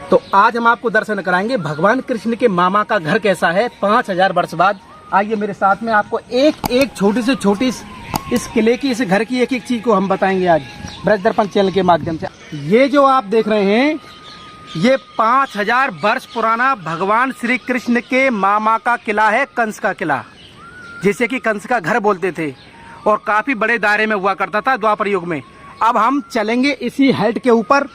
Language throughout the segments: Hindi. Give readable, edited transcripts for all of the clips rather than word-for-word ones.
तो आज हम आपको दर्शन कराएंगे भगवान कृष्ण के मामा का घर कैसा है 5000 वर्ष बाद। आइए मेरे साथ में, आपको एक एक छोटी से छोटी इस किले की, इस घर की एक एक चीज को हम बताएंगे आज ब्रज दर्पण चैनल के माध्यम से। ये जो आप देख रहे हैं, ये 5000 वर्ष पुराना भगवान श्री कृष्ण के मामा का किला है, कंस का किला, जिसे कि कंस का घर बोलते थे और काफी बड़े दायरे में हुआ करता था द्वापर युग में। अब हम चलेंगे इसी हाइट के ऊपर।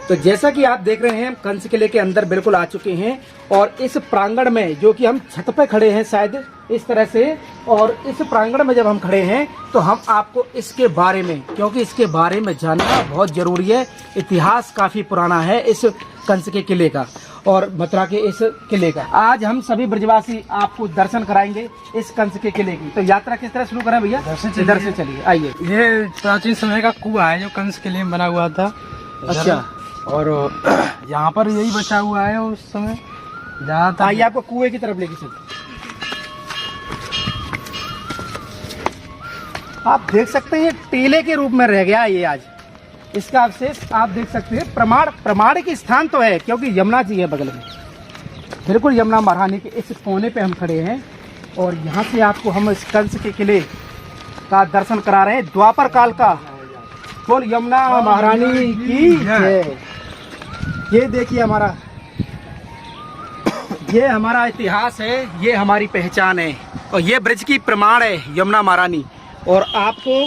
तो जैसा कि आप देख रहे हैं, हम कंस किले के अंदर बिल्कुल आ चुके हैं और इस प्रांगण में, जो कि हम छत पे खड़े हैं शायद इस तरह से, और इस प्रांगण में जब हम खड़े हैं तो हम आपको इसके बारे में, क्योंकि इसके बारे में जानना बहुत जरूरी है। इतिहास काफी पुराना है इस कंस के किले का और मथुरा के इस किले का। आज हम सभी ब्रजवासी आपको दर्शन कराएंगे इस कंस के किले की। तो यात्रा किस तरह शुरू करें भैया? इधर से चलिए, आइए। ये प्राचीन समय का कुआं है जो कंस किले में बना हुआ था। अच्छा, और यहाँ पर यही बचा हुआ है उस समय। जहाँ था, आइए आपको कुएं की तरफ लेके चलते। आप देख सकते हैं टीले के रूप में रह गया ये आज। इसका अवशेष आप देख सकते हैं। प्रमाणिक स्थान तो है, क्योंकि यमुना जी है बगल में, बिल्कुल यमुना महारानी के इस कोने पे हम खड़े हैं और यहाँ से आपको हम इस कंस के किले का दर्शन करा रहे हैं। द्वापर काल का, बोल यमुना महारानी की जय। ये देखिए ये हमारा इतिहास है, ये हमारी पहचान है और ये ब्रज की प्रमाण है यमुना महारानी। और आपको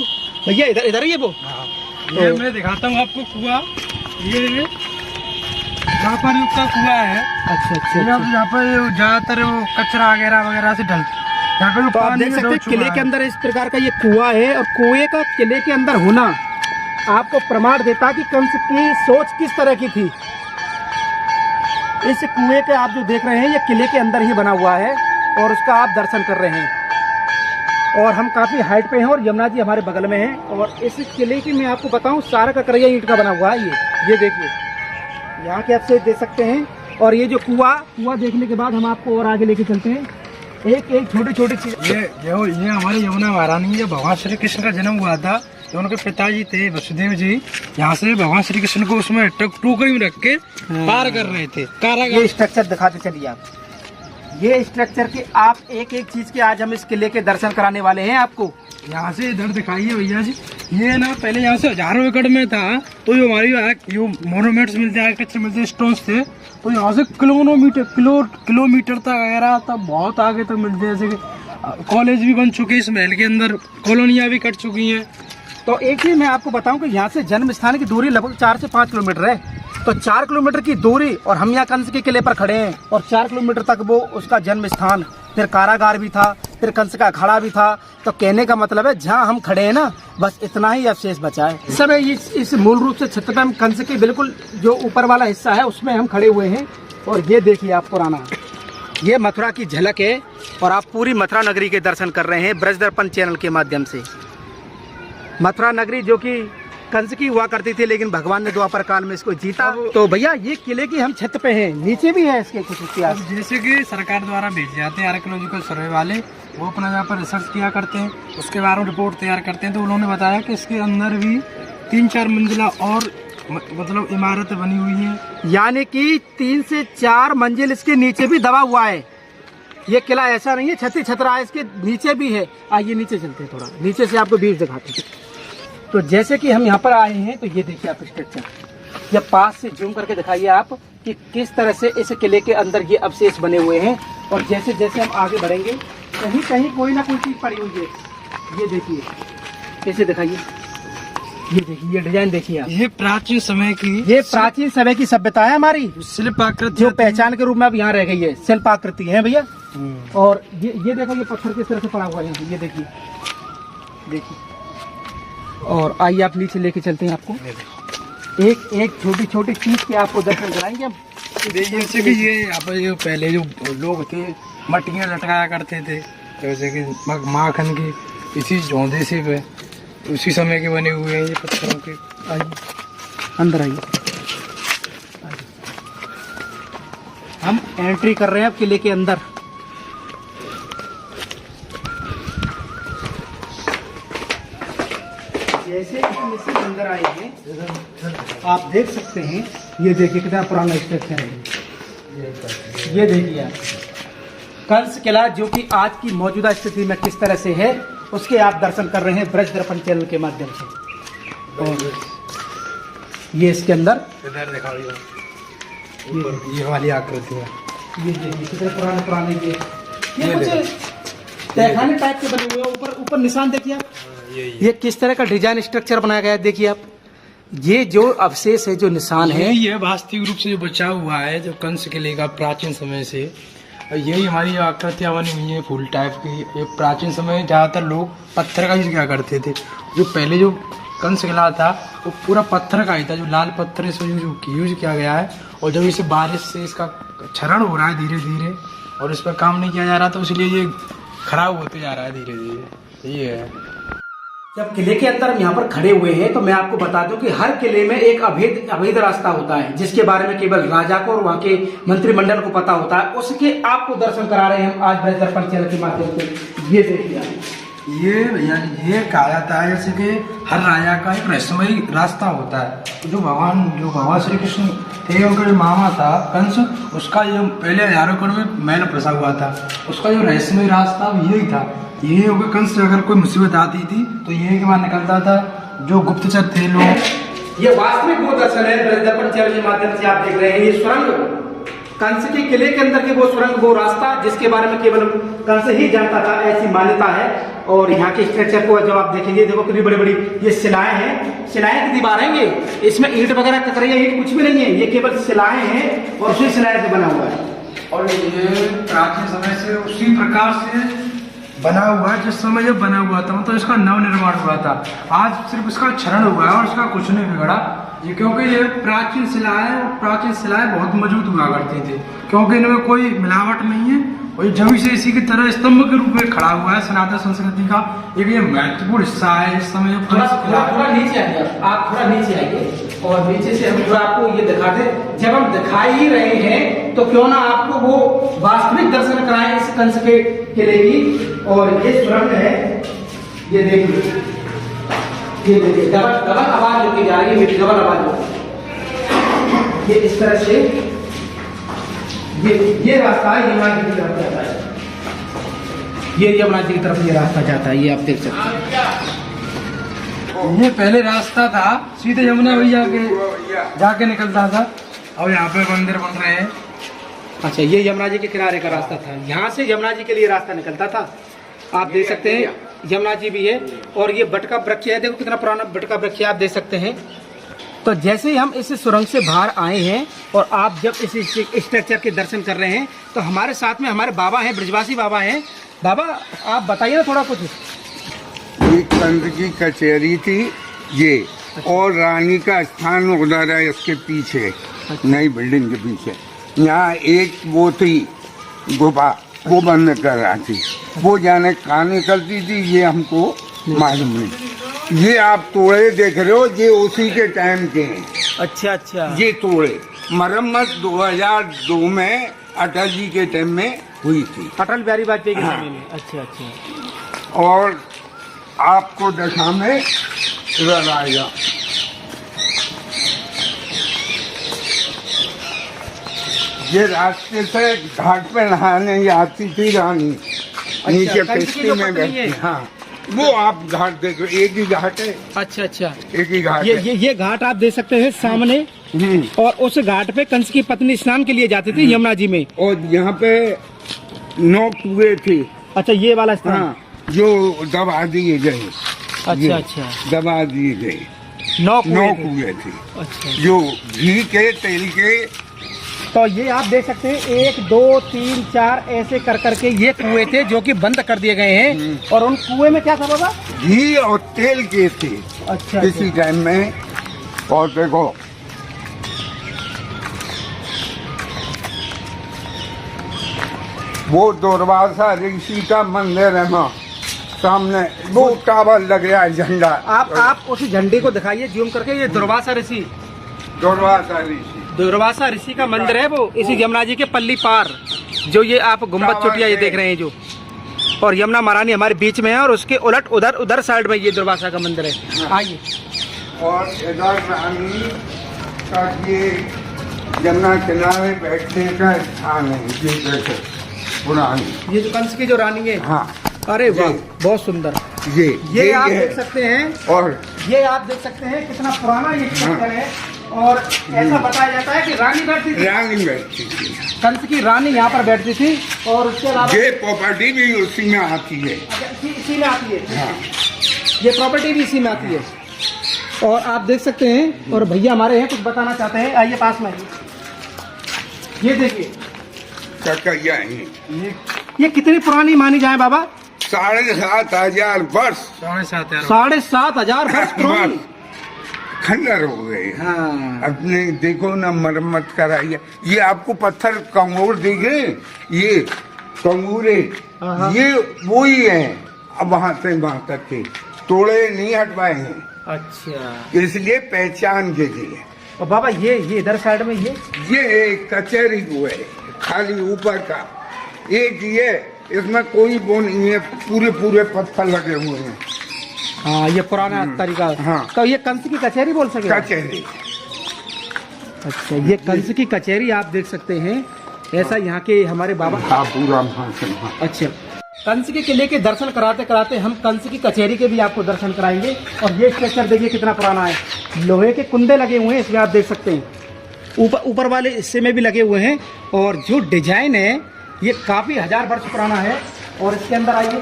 भैया इधर ही है वो, ये मैं दिखाता हूँ आपको कुआं। ये द्वापर युग का कुआं है। अच्छा। यहाँ पर ज्यादातर कचरा वगैरह से ढल, यहाँ पे तो आप देख सकते हैं किले के अंदर इस प्रकार का ये कुआं है और कुएं का किले के अंदर होना आपको प्रमाण देता कि कंस की सोच किस तरह की थी। इस कुएं के आप जो देख रहे हैं, ये किले के अंदर ही बना हुआ है और उसका आप दर्शन कर रहे हैं। और हम काफी हाइट पे हैं और यमुना जी हमारे बगल में है। और इस किले की मैं आपको बताऊं, सारा का करैया ईंट का बना हुआ है। ये देखिए, यहाँ के आप से देख सकते हैं। और ये जो कुआं देखने के बाद हम आपको और आगे लेके चलते हैं। एक एक छोटी चीज। ये हमारी यमुना महारानी है। भगवान श्री कृष्ण का जन्म हुआ था, जो उनके पिताजी थे वसुदेव जी, यहाँ से भगवान श्री कृष्ण को उसमें टोकरी में रख के पार कर रहे थे। ये स्ट्रक्चर दिखाते चलिए आप। ये स्ट्रक्चर के आप एक एक चीज के आज हम इस किले के दर्शन कराने वाले हैं आपको। यहाँ से इधर दिखाइए भैया जी। ये ना पहले यहाँ से हजारों एकड़ में था, तो जो हमारी मोनूमेंट्स मिलते हैं, आर्किटेक्चर मिलते हैं, स्टोन्स थे, तो यहाँ से किलोमीटर तक वगैरह तब बहुत आगे तक मिलते हैं। जैसे कि कॉलेज भी बन चुके हैं इस महल के अंदर, कॉलोनियाँ भी कट चुकी हैं। तो एक चीज मैं आपको बताऊं कि यहाँ से जन्म स्थान की दूरी लगभग 4 से 5 किलोमीटर है। तो 4 किलोमीटर की दूरी, और हम यहाँ कंस के किले पर खड़े हैं और 4 किलोमीटर तक वो उसका जन्म स्थान, फिर कारागार भी था, फिर कंस का अखाड़ा भी था। तो कहने का मतलब है जहाँ हम खड़े हैं ना, बस इतना ही अवशेष बचा है। सब इस मूल रूप से छत पे हम कंस के बिल्कुल जो ऊपर वाला हिस्सा है उसमें हम खड़े हुए हैं। और ये देखिए आप पुराना, ये मथुरा की झलक है और आप पूरी मथुरा नगरी के दर्शन कर रहे हैं ब्रज दर्पण चैनल के माध्यम से। मथुरा नगरी जो कि कंस की हुआ करती थी, लेकिन भगवान ने द्वापर काल में इसको जीता। तो भैया ये किले की हम छत पे हैं, नीचे भी है इसके कुछ इतिहास। जैसे कि सरकार द्वारा भेजे जाते हैं आर्कियोलॉजिकल सर्वे वाले, वो अपना यहाँ पर रिसर्च किया करते हैं, उसके बारे में रिपोर्ट तैयार करते हैं। तो उन्होंने बताया कि इसके अंदर भी 3-4 मंजिला और मतलब इमारत बनी हुई है, यानी कि 3 से 4 मंजिल इसके नीचे भी दबा हुआ है। ये किला ऐसा नहीं है छती छतरा है, इसके नीचे भी है। आइए नीचे चलते हैं, थोड़ा नीचे से आपको व्यू दिखाते हैं। तो जैसे कि हम यहाँ पर आए हैं, तो ये देखिए आप स्ट्रक्चर, या पास से जूम करके दिखाइए आप कि किस तरह से इस किले के अंदर ये अवशेष बने हुए हैं। और जैसे जैसे हम आगे बढ़ेंगे, कहीं कहीं कोई ना कोई चीज पड़ी हुई है। ये देखिए कैसे दिखाइए, ये देखिए, ये डिजाइन देखिए आप। ये प्राचीन समय की सभ्यता है हमारी, शिल्पाकृति जो पहचान के रूप में अब यहाँ रह गई है। शिल्पाकृति है भैया। और ये देखो, ये पत्थर किस तरह से पड़ा हुआ है, ये देखिए। और आइए आप नीचे लेके चलते हैं, आपको एक एक छोटी चीज के आपको दर्शन कराएंगे हम। जैसे कि ये यहाँ पर जो पहले जो लोग थे मटियाँ लटकाया करते थे, जैसे कि माखन की, इसी झोंदे से पे उसी समय के बने हुए हैं ये पत्थरों के। आइए अंदर आइए, हम एंट्री कर रहे हैं अब किले के अंदर। जैसे कि हम इसके अंदर आए हैं, आप देख सकते हैं, ये देखिए कितना पुराना स्ट्रक्चर है। ये देखिए आप कंस किला जो कि आज की मौजूदा स्थिति में किस तरह से है, उसके आप दर्शन कर रहे हैं ब्रज दर्पण चैनल के माध्यम से। और ये इसके अंदर इधर दिखाओ, ये वाली आकृति है। ये देखिए कितने पुराने पुराने ये कुछ तहखाने टाइप के बने हुए हैं। ऊपर ऊपर निशान देखिए आप, ये किस तरह का डिजाइन स्ट्रक्चर बनाया गया है। देखिए आप, ये जो अवशेष है, जो निशान है, ये वास्तविक रूप से जो बचा हुआ है, जो कंस किले का प्राचीन समय से। और यही हमारी आकृतियां बनी हुई है फूल टाइप की। ये प्राचीन समय में ज्यादातर लोग पत्थर का यूज क्या करते थे। जो पहले जो कंस किला था वो पूरा पत्थर का ही था, जो लाल पत्थर इसमें यूज किया गया है। और जब इसे बारिश से इसका क्षरण हो रहा है धीरे धीरे, और इस पर काम नहीं किया जा रहा, तो इसलिए ये खराब होते जा रहा है धीरे धीरे। ये है। जब किले के अंदर हम यहाँ पर खड़े हुए हैं तो मैं आपको बता दूं कि हर किले में एक अवैध रास्ता होता है, जिसके बारे में केवल राजा को और वहाँ के मंत्रिमंडल को पता होता है। उसके आपको दर्शन करा रहे हैं हम आज ब्रज दर्पण चैनल के माध्यम से। ये देखिए, ये भैया ये कहा जाता है जैसे कि हर राजा का एक रहस्यमयी रास्ता होता है। जो भगवान श्री कृष्ण थे, उनका जो मामा था कंस, उसका ये पहले हजारों करोड़ में मैल फंसा हुआ था। उसका जो रहस्यमयी रास्ता यही था। ये होगा कंस से अगर कोई मुसीबत आती थी तो यही के बाद निकलता था। जो गुप्तचर थे लोग, ये वास्तविक वो दर्शन है ब्रज दर्पण चैनल के माध्यम से आप देख रहे हैं। ये सुरंग, कंस के किले के अंदर के वो सुरंग, वो रास्ता जिसके बारे में केवल कंस ही जानता था, ऐसी मान्यता है। और यहाँ के स्ट्रक्चर को जब आप देखेंगे, देखो कितनी बड़ी बड़ी ये शिलाएं हैं, शिलाएं की दीवारें हैं। इसमें ईंट वगैरह कतरिया ईंट कुछ भी नहीं है, ये केवल शिलाएं हैं और उसी शिलाएं से बना हुआ है। और ये प्राचीन समय से उसी प्रकार से बना हुआ है जिस समय ये बना हुआ था, मतलब इसका नव निर्माण हुआ था। आज सिर्फ इसका क्षरण हुआ है और इसका कुछ नहीं बिगड़ा। ये क्योंकि ये प्राचीन शिलाएं, और प्राचीन शिलाएं बहुत मजबूत हुआ करती थी, क्योंकि इनमें कोई मिलावट नहीं है। और ये जमी से इसी की तरह स्तंभ के रूप में खड़ा हुआ है। सनातन संस्कृति का एक ये महत्वपूर्ण हिस्सा है। इस समय जो थोड़ा नीचे आइए आप, थोड़ा नीचे आइए और नीचे से हम थोड़ा आपको ये दिखाते। जब हम दिखा ही रहे हैं तो क्यों ना आपको वो वास्तविक दर्शन कराएं इस कंस के किले की। और ये सुरंग है, ये देखिए, ये देखिए डबल डबल आवाज होती जा रही है, डबल आवाज होती। ये इस तरह से ये रास्ता है, यमुना जी की तरफ जाता है। ये यमुना जी की तरफ ये रास्ता जाता है, ये आप देख सकते हैं। ये पहले रास्ता था सीधे यमुना भैया के जाके निकलता था। और यहाँ पे मंदिर बन रहे हैं। अच्छा, ये यमुना जी के किनारे का रास्ता था, यहाँ से यमुना जी के लिए रास्ता निकलता था। आप देख सकते हैं यमुना जी भी है। और ये बटका वृक्ष है, देखो कितना पुराना बटका वृक्ष है, आप देख सकते हैं। तो जैसे ही हम इस सुरंग से बाहर आए हैं और आप जब इस स्ट्रक्चर के दर्शन कर रहे हैं तो हमारे साथ में हमारे बाबा हैं, ब्रजवासी बाबा हैं। बाबा आप बताइए ना थोड़ा कुछ। ये कंस की कचहरी थी ये। अच्छा। और रानी का स्थान उधर है इसके पीछे। अच्छा। नई बिल्डिंग के पीछे यहाँ एक वो थी गुफा, वो बंद कर रही थी। वो जाने कहाँ निकलती थी ये हमको मालूम नहीं। ये आप तोड़े देख रहे हो, ये उसी के टाइम के हैं। अच्छा अच्छा, ये तोड़े मरम्मत 2002 में अटल जी के टाइम में हुई थी, अटल बिहारी वाजपेयी के समय में। अच्छा अच्छा। और आपको दशा में इधर आएगा। ये रास्ते से घाट पे नहाने आती थी रानी। नीचे किश्ती में बैठती। हाँ, वो आप घाट देखो, एक ही घाट है। अच्छा अच्छा, एक ही घाट है। ये घाट आप देख सकते हैं सामने। और उस घाट पे कंस की पत्नी स्नान के लिए जाती थी यमुना जी में। और यहाँ पे 9 कुएं थे। अच्छा, ये वाला स्थान। हाँ, जो दबा दिए गए। अच्छा अच्छा, दबा दिए गए 9 कुएं थे। अच्छा, जो घी के तेल के। तो ये आप देख सकते हैं 1 2 3 4 ऐसे कर करके ये कुएं थे जो कि बंद कर दिए गए हैं। और उन कुएं में क्या था बाबा? घी और तेल के थे। अच्छा, इसी टाइम में। और देखो वो दुर्वासा ऋषि का मंदिर है वहाँ सामने, वो टावर लग रहा है झंडा। आप उस झंडे को दिखाइए जूम करके। ये दुर्वासा ऋषि, दुर्वासा ऋषि का मंदिर है वो इसी यमुना जी के पल्ली पार, जो ये आप गुम्बद चोटियां ये देख रहे हैं जो। और यमुना महारानी हमारे बीच में है और उसके उलट उधर साइड में ये दुर्वासा का मंदिर है। आइए। और इधर रानी का ये जमुना किनारे बैठने का स्थान है, ये देखो पुरानी। ये जो कंस की जो रानी है, हाँ, अरे वाह, ये- बहुत सुंदर। ये आप है। देख सकते हैं, और ये आप देख सकते हैं कितना पुराना ये स्ट्रक्चर है। और ऐसा बताया जाता है कि रानी बैठती थी, रानी बैठती थी, कंस की रानी यहाँ पर बैठती थी। और उसके अलावा ये प्रॉपर्टी भी उसी में आती है। अच्छा, इसी में आती है, हाँ, ये प्रॉपर्टी भी इसी में आती है। और आप देख सकते हैं, और भैया हमारे हैं कुछ बताना चाहते हैं, आइए पास में। ये देखिए, ककैया है। ये कितनी पुरानी मानी जाए बाबा? 7,500 वर्ष 7,500 वर्ष पुरानी। खंडर हो गए। हाँ, अपने देखो ना, मरम्मत कराइए। ये आपको पत्थर कंगूर दिखे, ये कंगूरे, हाँ। ये वो ही है। अब वहां से वहां तक के तोड़े नहीं हटवाए हैं, अच्छा। इसलिए पहचान के लिए। और बाबा ये इधर साइड में ये एक कचहरी वो है, खाली ऊपर का एक ये, इसमें कोई वो नहीं है, पूरे पूरे पत्थर लगे हुए हैं। हाँ, ये पुराना तरीका। हाँ। तो ये कंस की कचहरी बोल सके? कचहरी। अच्छा, ये कंस की कचहरी आप देख सकते हैं, ऐसा यहाँ के हमारे बाबा। हाँ, पूरा भाषण। हाँ। अच्छा, कंस के किले के दर्शन कराते कराते हम कंस की कचहरी के भी आपको दर्शन कराएंगे। और ये स्ट्रक्चर देखिए कितना पुराना है, लोहे के कुंदे लगे हुए हैं इसमें, आप देख सकते हैं। ऊपर वाले हिस्से में भी लगे हुए हैं। और जो डिजाइन है ये काफी 1000 वर्ष पुराना है। और इसके अंदर आइए,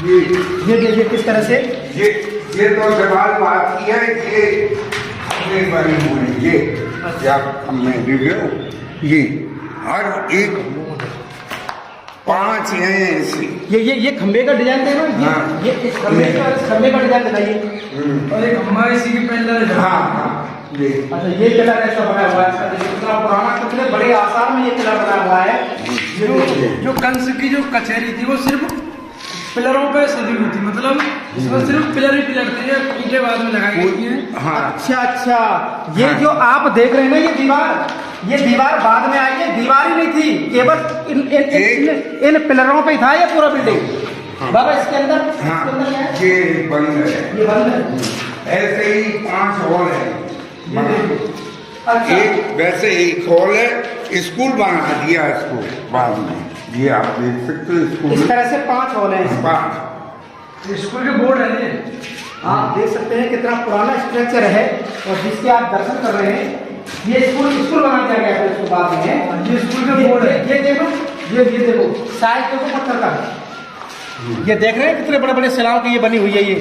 ये देखिए किस तरह से ये तो सवाल बात की है, ये बने हुए हैं, ये आप हमें रिव्यू, ये हर एक 5 हैं ऐसे। ये खंबे का डिजाइन देखो, हाँ। ये इस खंबे का डिजाइन दिखाइए। और एक खंबा इसी के पिलर है। हाँ, हाँ, ये अच्छा, ये किला कैसा बना हुआ है? इसका देखिए कितना पुराना, कितने बड़े आसार में ये किला बना हुआ है। जो कंस की जो कचहरी थी वो सिर्फ पिलरों पे सजी हुई थी, मतलब इसमें सिर्फ पिलर ही पिलर थे, ये ईंटें बाद में लगाई गई हैं। हाँ, अच्छा अच्छा, ये हाँ। जो आप देख रहे हैं ना, ये दीवार बाद में आई है, दीवार ही नहीं थी, केवल इन पिलरों पे ही था ये पूरा बिल्डिंग। बाबा इसके अंदर, हाँ, इसके अंदर क्या है? ये बंद है। ये बंद है। ऐसे ही 5 हॉल है। अच्छा, एक वैसे एक हॉल है, स्कूल बना दिया इसको बाद में, ये आप देख सकते हो स्कूल। इस तरह से 5 हॉल है। 5 स्कूल के बोर्ड है ये। आप देख सकते हैं कितना पुराना स्ट्रक्चर है, और जिसके आप दर्शन कर रहे हैं। ये स्कूल बना दिया गया है उसके बाद में। ये स्कूल के बोर्ड है। ये देखो, ये देखो साइज देखो पत्थर का। ये देख रहे हैं कितने बड़े बड़े शिलाओं की ये बनी हुई है। ये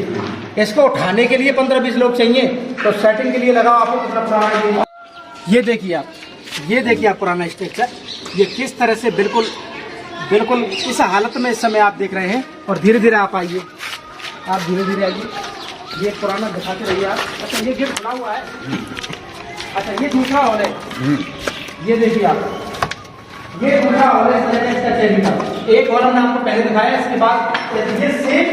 इसको उठाने के लिए 15-20 लोग चाहिए, तो सेटिंग के लिए लगाओ आपको कितना पुराना ये देखिए आप, ये देखिए आप पुराना स्ट्रक्चर, ये किस तरह से बिल्कुल बिल्कुल इस हालत में इस समय आप देख रहे हैं। और धीरे धीरे आप आइए, आप धीरे धीरे आइए, ये पुराना दिखाते रहिए आप। अच्छा, ये गेट खुला हुआ है। अच्छा, ये दूसरा हॉल है, ये देखिए आप, ये दूसरा हॉल है इसका चेहरे का। एक हॉल हमने आपको पहले दिखाया, इसके बाद ये सेम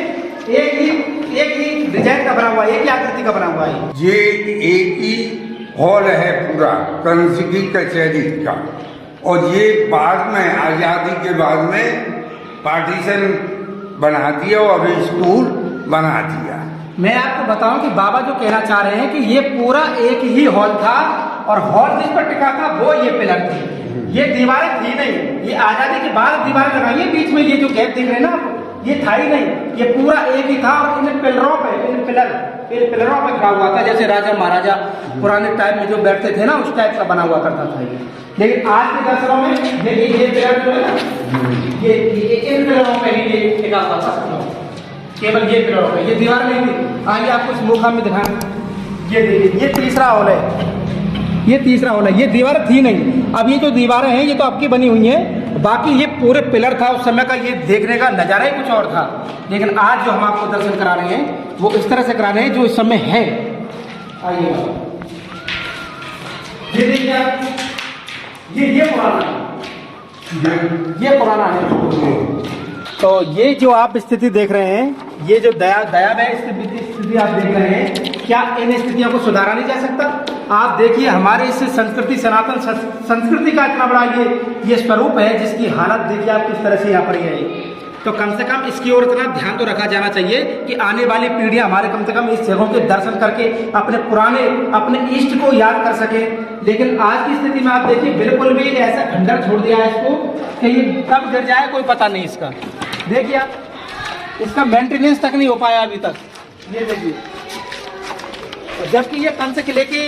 एक ही डिजाइन का बना हुआ है, एक ही आकृति का बना हुआ है। ये एक ही हॉल है पूरा कंस की कचहरी का। और ये बाद में आजादी के बाद में पार्टीशन बना दिया और अभी स्कूल बना दिया। मैं आपको बताऊं कि बाबा जो कहना चाह रहे हैं कि ये पूरा एक ही हॉल था, और हॉल जिस पर टिका था वो ये पिलर थे, ये दीवारें थी नहीं। ये आजादी के बाद दीवारें लगाई है, बीच में ये जो गैप दिख रहे हैं ना आपको, ये था ही नहीं, ये पूरा एक ही था। और इन पिलरों पे, इन पिलरों पे खड़ा हुआ था, जैसे राजा महाराजा पुराने टाइम में जो बैठते थे ना, उस टाइप का बना हुआ करता था ये। लेकिन आज के दर्शनों में ये पिलर जो है ना, ये इन पिलरों पे ही ये टिका हुआ था, केवल ये पिलरों पे, ये दीवार नहीं थी। आगे आपको इस मुखा में दिखाएं, ये देखिए, ये तीसरा हॉल है, ये तीसरा हॉल है। ये दीवार थी नहीं, अब ये जो दीवारें हैं ये तो आपकी बनी हुई हैं, बाकी ये पूरे पिलर था उस समय का। ये देखने का नजारा ही कुछ और था। लेकिन आज जो हम आपको दर्शन करा रहे हैं वो इस तरह से करा रहे हैं जो इस समय है। आइए, ये देखिए आप, ये पुराना है, ये पुराना है। तो ये जो आप स्थिति देख रहे हैं, ये जो दयामय स्थिति आप देख रहे हैं, क्या इन स्थितियों को सुधारा नहीं जा सकता? आप देखिए, हमारे इस संस्कृति, सनातन संस्कृति का इतना बड़ा ये स्वरूप है, जिसकी हालत देखिए आप किस तरह से यहाँ पर है। तो कम से कम इसकी ओर इतना ध्यान तो रखा जाना चाहिए कि आने वाली पीढ़ियां हमारे कम से कम इस जगहों के दर्शन करके अपने इष्ट को याद कर सके। लेकिन आज की स्थिति में आप देखिए बिल्कुल भी ऐसा खंडर छोड़ दिया है इसको कि ये कब गिर जाए कोई पता नहीं इसका। देखिए आप इसका मेंटेनेंस तक नहीं हो पाया अभी तक। ये देखिए, जबकि ये कंस किले के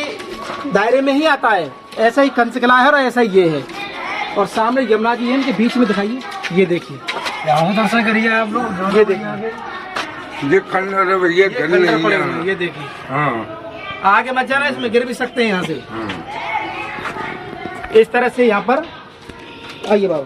दायरे में ही आता है, ऐसा ही कंस किला है और ऐसा ही ये है। और सामने यमुना जी है, इनके बीच में दिखाइए, ये देखिए, यहाँ दर्शन करिए आप लोग। ये देखिए, ये खंडर है भैया, घर खंडर नहीं पड़े है। हुए हैं, ये देखिए। हाँ आगे मत जाना, इसमें गिर भी सकते हैं यहाँ से। हाँ। इस तरह से यहाँ पर आइए बाबू।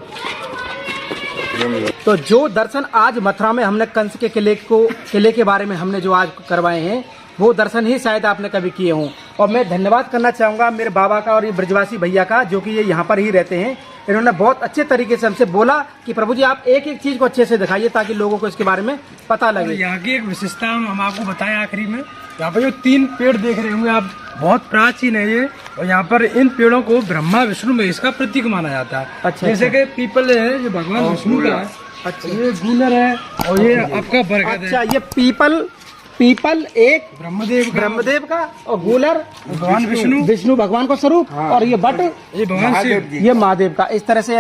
तो जो दर्शन आज मथुरा में हमने कंस के किले के बारे में हमने जो आज करवाए हैं, वो दर्शन ही शायद आपने कभी किए हों। और मैं धन्यवाद करना चाहूँगा मेरे बाबा का और ये ब्रजवासी भैया का, जो कि ये यहाँ पर ही रहते हैं। इन्होंने बहुत अच्छे तरीके से हमसे बोला कि प्रभु जी आप एक एक चीज़ को अच्छे से दिखाइए ताकि लोगों को इसके बारे में पता और लगे। यहाँ की एक विशेषता हम आपको बताएं आखिरी में, यहाँ पर जो 3 पेड़ देख रहे होंगे आप, बहुत प्राचीन है ये। और यहाँ पर इन पेड़ों को ब्रह्मा विष्णु महेश का प्रतीक माना जाता है। अच्छा, जैसे अच्छा। कि पीपल है जो भगवान विष्णु का है, अच्छा, ये गूलर है, और ये आपका बरगद अच्छा, है ये पीपल एक ब्रह्मदेव का और गूलर भगवान विष्णु भगवान का स्वरूप, हाँ। और ये बट ये भगवान शिव। महादेव जी। ये महादेव का। इस तरह से